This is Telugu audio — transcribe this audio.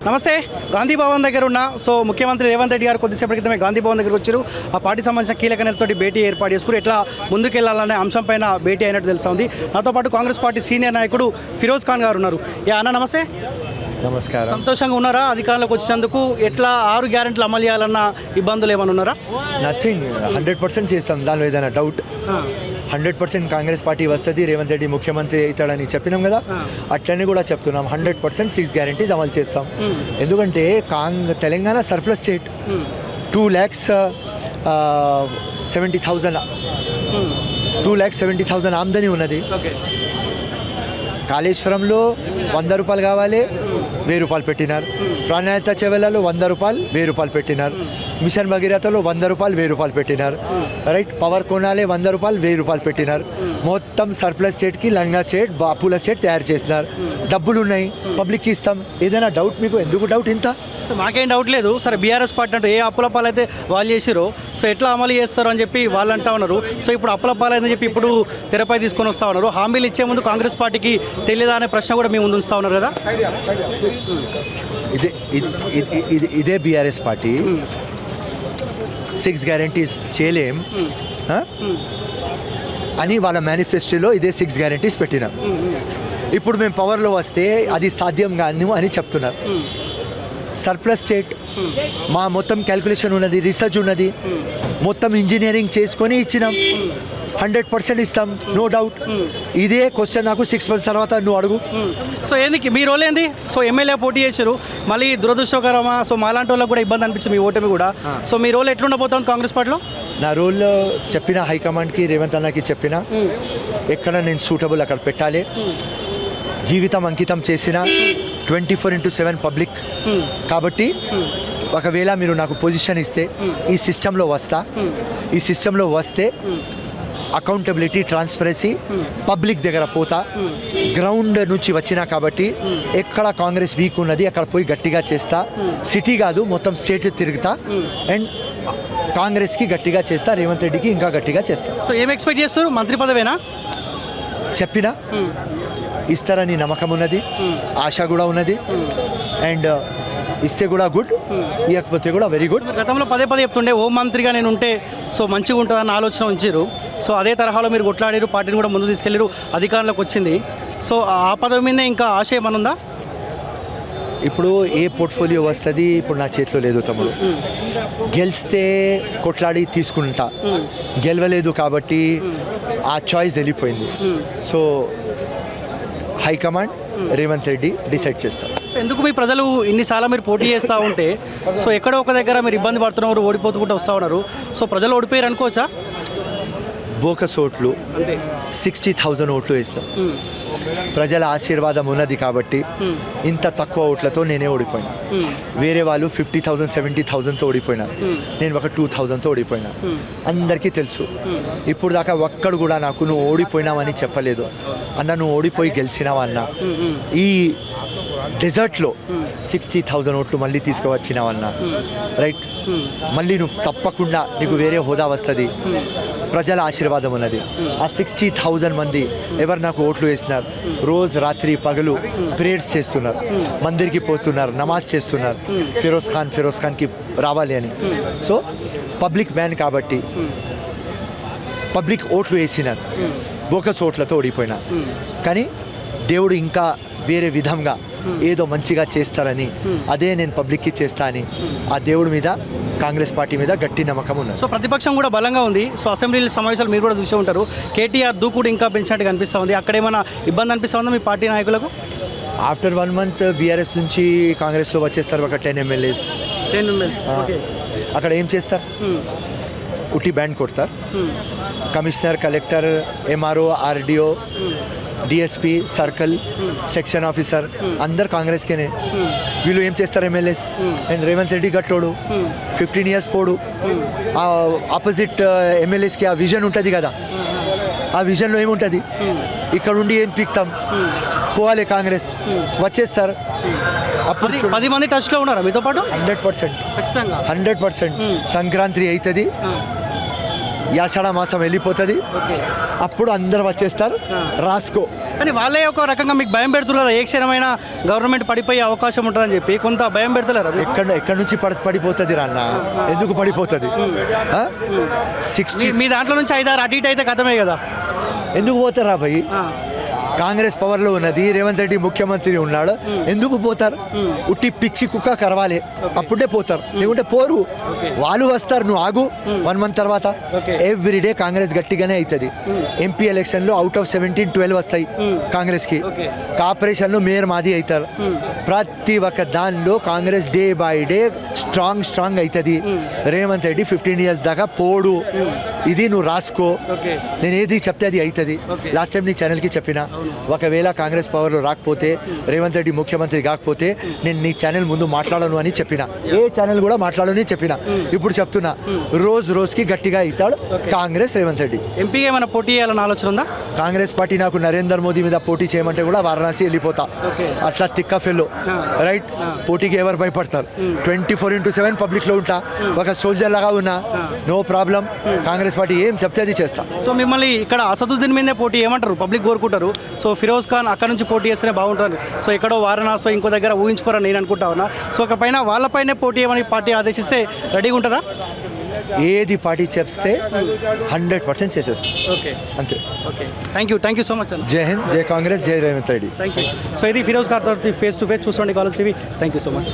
నమస్తే. గాంధీ భవన్ దగ్గర ఉన్న ముఖ్యమంత్రి రేవంత్ రెడ్డి గారు కొద్దిసేపటి క్రితమే గాంధీ భవన్ దగ్గర వచ్చారు. ఆ పార్టీ సంబంధించిన కీలక నేతలతోటి భేటీ ఏర్పాటు చేసుకుని ఎట్లా ముందుకెళ్లాలనే అంశంపైన భేటీ అయినట్టు తెలుస్తుంది. నాతో పాటు కాంగ్రెస్ పార్టీ సీనియర్ నాయకుడు ఫిరోజ్ ఖాన్ గారు ఉన్నారు. అన్న నమస్తే. నమస్కారం. సంతోషంగా ఉన్నారా అధికారంలోకి వచ్చినందుకు? ఎట్లా 6 గ్యారెంటీలు అమలు చేయాలన్న ఇబ్బందులు ఏమైనా ఉన్నారా? నథింగ్, 100% చేస్తాం. దానిలో ఏదైనా డౌట్? 100% కాంగ్రెస్ పార్టీ వస్తుంది, రేవంత్ రెడ్డి ముఖ్యమంత్రి అవుతాడని చెప్పినాం కదా, అట్లనే కూడా చెప్తున్నాం. 100% 6 గ్యారెంటీస్ అమలు చేస్తాం. ఎందుకంటే తెలంగాణ సర్ప్లస్ స్టేట్. 2,70,000 ఆమ్దని ఉన్నది. కాళేశ్వరంలో 100 రూపాయలు కావాలి, 1000 రూపాయలు పెట్టినారు. ప్రాణాయత చెవెలలో 100 రూపాయలు, 1000 రూపాయలు పెట్టినారు. మిషన్ భగీరథలో 100 రూపాయలు, 1000 రూపాయలు పెట్టినారు. రైట్, పవర్ కొనాలే 100 రూపాయలు, 1000 రూపాయలు పెట్టినారు. మొత్తం సర్ప్లస్ స్టేట్కి లంగా స్టేట్, బాపుల స్టేట్ తయారు చేసినారు. డబ్బులు ఉన్నాయి, పబ్లిక్కి ఇస్తాం. ఏదైనా డౌట్ మీకు? ఎందుకు డౌట్ ఇంత? సో మాకేం డౌట్ లేదు. సరే, బీఆర్ఎస్ పార్టీ అంటే ఏ అప్పుల పాలైతే వాళ్ళు చేసిరో ఎట్లా అమలు చేస్తారు అని చెప్పి వాళ్ళు అంటా ఉన్నారు. ఇప్పుడు అప్పుల పాలైందని చెప్పి ఇప్పుడు తెరపై తీసుకొని వస్తూ ఉన్నారు. హామీలు ఇచ్చే ముందు కాంగ్రెస్ పార్టీకి తెలియదా అనే ప్రశ్న కూడా మీ ముందు ఉంచుతా ఉన్నారు కదా. ఇదే బీఆర్ఎస్ పార్టీ 6 గ్యారెంటీస్ చేయలేం అని వాళ్ళ మేనిఫెస్టోలో ఇదే 6 గ్యారెంటీస్ పెట్టినాం. ఇప్పుడు మేము పవర్లో వస్తే అది సాధ్యం కాదు అని చెప్తున్నారు. సర్ప్లస్ స్టేట్, మా మొత్తం క్యాల్కులేషన్ ఉన్నది, రీసెర్చ్ ఉన్నది, మొత్తం ఇంజనీరింగ్ చేసుకొని ఇచ్చినాం. 100% ఇస్తాం, నో డౌట్. ఇదే క్వశ్చన్ నాకు 6 months తర్వాత నువ్వు అడుగు. ఏంది మీ రోల్ ఏంది? ఎమ్మెల్యే పోటీ చేశారు, మళ్ళీ దురదృష్టకరమా? మాలాంటి వాళ్ళకి కూడా ఇబ్బంది అనిపించింది మీ ఓటమి కూడా. మీ రోల్ ఎట్లుండబోతుంది కాంగ్రెస్ పార్టీలో? నా రోల్ చెప్పిన హైకమాండ్కి, రేవంత్ అన్నకి చెప్పిన, ఎక్కడ నేను సూటబుల్ అక్కడ పెట్టాలి. జీవితం అంకితం చేసిన 24/7 పబ్లిక్ కాబట్టి ఒకవేళ మీరు నాకు పొజిషన్ ఇస్తే ఈ సిస్టంలో వస్తా. ఈ సిస్టంలో వస్తే అకౌంటబిలిటీ, ట్రాన్స్పరెన్సీ, పబ్లిక్ దగ్గర పోతా. గ్రౌండ్ నుంచి వచ్చినా కాబట్టి ఎక్కడ కాంగ్రెస్ వీక్ ఉన్నది అక్కడ పోయి గట్టిగా చేస్తా. సిటీ కాదు, మొత్తం స్టేట్ తిరుగుతా అండ్ కాంగ్రెస్కి గట్టిగా చేస్తా, రేవంత్ రెడ్డికి ఇంకా గట్టిగా చేస్తా. ఏం ఎక్స్పెక్ట్ చేస్తారు? మంత్రి పదవేనా? చెప్పినా ఇస్తారని నమ్మకం ఉన్నది, ఆశ కూడా ఉన్నది. అండ్ ఇస్తే కూడా గుడ్, ఇవ్వకపోతే కూడా వెరీ గుడ్. గతంలో పదే చెప్తుండే హోం మంత్రిగా నేను ఉంటే మంచిగా ఉంటుందన్న ఆలోచన ఉంచారు. అదే తరహాలో మీరు కొట్లాడారు, పార్టీని కూడా ముందు తీసుకెళ్ళారు, అధికారంలోకి వచ్చింది. ఆ పదవి మీద ఇంకా ఆశ ఏమన్నా ఉందా? ఇప్పుడు ఏ పోర్ట్ఫోలియో వస్తుంది ఇప్పుడు నా చేతిలో లేదు తమ్ముడు. గెలిస్తే కొట్లాడి తీసుకుంటా, గెలవలేదు కాబట్టి ఆ చాయిస్ వెళ్ళిపోయింది. హైకమాండ్, రేవంత్ రెడ్డి డిసైడ్ చేస్తారు. ఎందుకు మీ ప్రజలు ఇన్నిసార్లు మీరు పోటీ చేస్తూ ఉంటే ఎక్కడో ఒక దగ్గర మీరు ఇబ్బంది పడుతున్నారు, ఓడిపోతుకుంటూ వస్తూ ఉన్నారు. ప్రజలు ఓడిపోయారు అనుకోవచ్చా? బోకస్ ఓట్లు 60,000 ఓట్లు వేస్తాం. ప్రజల ఆశీర్వాదం ఉన్నది కాబట్టి ఇంత తక్కువ ఓట్లతో నేనే ఓడిపోయినా. వేరే వాళ్ళు 50,000, 70,000తో ఓడిపోయినారు, నేను ఒక 2,000తో ఓడిపోయినా. అందరికీ తెలుసు. ఇప్పుడు దాకా ఒక్కడు కూడా నాకు నువ్వు ఓడిపోయినావని చెప్పలేదు. అన్న నువ్వు ఓడిపోయి గెలిచినావా అన్న. ఈ డెజర్ట్లో 60,000 ఓట్లు మళ్ళీ తీసుకువచ్చినావన్న. రైట్, మళ్ళీ నువ్వు తప్పకుండా నీకు వేరే హోదా వస్తుంది, ప్రజల ఆశీర్వాదం ఉన్నది. ఆ 60,000 మంది ఎవరు నాకు ఓట్లు వేసినారు, రోజు రాత్రి పగలు ప్రేయర్స్ చేస్తున్నారు, మందిర్కి పోతున్నారు, నమాజ్ చేస్తున్నారు ఫిరోజ్ ఖాన్కి రావాలి అని. పబ్లిక్ మ్యాన్ కాబట్టి పబ్లిక్ ఓట్లు వేసినారు. బోకస్ ఓట్లతో ఓడిపోయినా కానీ దేవుడు ఇంకా వేరే విధంగా ఏదో మంచిగా చేస్తారని, అదే నేను పబ్లిక్కి చేస్తా అని ఆ దేవుడి మీద, కాంగ్రెస్ పార్టీ మీద గట్టి నమ్మకం ఉన్నది. ప్రతిపక్షం కూడా బలంగా ఉంది. అసెంబ్లీ సమావేశాలు మీరు కూడా చూసే ఉంటారు. కేటీఆర్ దూకుడు ఇంకా పెంచినట్టుగా అనిపిస్తూ ఉంది. అక్కడ ఏమైనా ఇబ్బంది అనిపిస్తూ ఉందా మీ పార్టీ నాయకులకు? ఆఫ్టర్ 1 month బీఆర్ఎస్ నుంచి కాంగ్రెస్లో వచ్చేస్తారు ఒక 10 MLAs. అక్కడ ఏం చేస్తారు? ఉట్టి బ్యాండ్ కొడతారు. Commissioner, collector, MRO, RDO, DSP, circle, section officer అందరు కాంగ్రెస్కేనే. వీళ్ళు ఏం చేస్తారు? MLAs. అండ్ రేవంత్ రెడ్డి గట్టోడు 15 years పోడు. ఆ ఆపోజిట్ MLAస్కి ఆ విజన్ ఉంటుంది కదా, ఆ విజన్లో ఏముంటుంది? ఇక్కడ ఉండి ఏం పీక్తాం, పోవాలి కాంగ్రెస్, వచ్చేస్తారు. అప్పుడు 10 మంది టచ్లో ఉన్నారా మీతో పాటు? 100%. సంక్రాంతి అవుతుంది, యాషాఢ మాసం వెళ్ళిపోతుంది, ఓకే. అప్పుడు అందరు వచ్చేస్తారు, రాసుకో. కానీ వాళ్ళే ఒక రకంగా మీకు భయం పెడుతున్నారు కదా, ఏ క్షణమైనా గవర్నమెంట్ పడిపోయే అవకాశం ఉంటుందని చెప్పి కొంత భయం పెడతలేరు. ఎక్కడి నుంచి పడిపోతుంది రా అన్న, ఎందుకు పడిపోతుంది? 60 మీ దాంట్లో నుంచి 5-6 అటు ఇటు అయితే కథమే కదా. ఎందుకు పోతారా భయ్? కాంగ్రెస్ పవర్లో ఉన్నది, రేవంత్ రెడ్డి ముఖ్యమంత్రి ఉన్నాడు, ఎందుకు పోతారు? ఉట్టి పిచ్చి కుక్క కరవాలి, అప్పుడే పోతారు, లేకుంటే పోరు. వాళ్ళు వస్తారు, నువ్వు ఆగు 1 month తర్వాత. ఎవ్రీడే కాంగ్రెస్ గట్టిగానే అవుతుంది. ఎంపీ ఎలక్షన్లో అవుట్ ఆఫ్ 17 12 వస్తాయి కాంగ్రెస్కి. కార్పొరేషన్లో మేయర్ మాది అవుతారు. ప్రతి ఒక్క దానిలో Congress day by day strong అవుతుంది. రేవంత్ రెడ్డి 15 years దాకా పోడు. ఇది నువ్వు రాసుకో, నేను ఏది చెప్తే అది అవుతుంది. లాస్ట్ టైం నీ ఛానల్కి చెప్పిన, ఒకవేళ కాంగ్రెస్ పవర్లో రాకపోతే, రేవంత్ రెడ్డి ముఖ్యమంత్రి కాకపోతే నేను నీ ఛానల్ ముందు మాట్లాడను అని చెప్పిన. ఏ ఛానల్ కూడా మాట్లాడని చెప్పిన. ఇప్పుడు చెప్తున్నా, రోజుకి గట్టిగా అవుతాడు కాంగ్రెస్ రేవంత్ రెడ్డి. ఎంపీగా ఏమైనా పోటీ చేయాలని ఆలోచన ఉందా? కాంగ్రెస్ పార్టీ నాకు నరేందర్ మోదీ మీద పోటీ చేయమంటే కూడా వారణాసి వెళ్ళిపోతా. అట్లా తిక్క ఫెల్లో రైట్. పోటీకి ఎవరు భయపడతారు? 24/7 పబ్లిక్లో ఉంటా, ఒక సోల్జర్ లాగా ఉన్నా, నో ప్రాబ్లం. కాంగ్రెస్ పార్టీ ఏం చెప్తే అది చేస్తా. సో మిమ్మల్ని ఇక్కడ అసదుద్దీన్ మీదే పోటీ ఏమంటారు, పబ్లిక్ కోరుకుంటారు. సో ఫిరోజ్ ఖాన్ అక్కడ నుంచి పోటీ చేస్తేనే బాగుంటుంది. సో ఎక్కడో వారణాసి ఇంకో దగ్గర ఊహించుకోరని నేను అనుకుంటా ఉన్నా. సో ఒక పైన వాళ్ళపైనే పోటీ చేయమని పార్టీ ఆదేశిస్తే రెడీగా ఉంటారా? ఏది పార్టీ చెప్తే 100% చేసేస్తాం. ఓకే, అంతే. Okay, thank you so much అన్న. జై హింద్, జై కాంగ్రెస్, జై Revanth Reddy. Thank you. So ఇది ఫిరోజ్ ఖాన్ తోటి ఫేస్ టు ఫేస్ చూసుకోండి college TV. Thank you so much.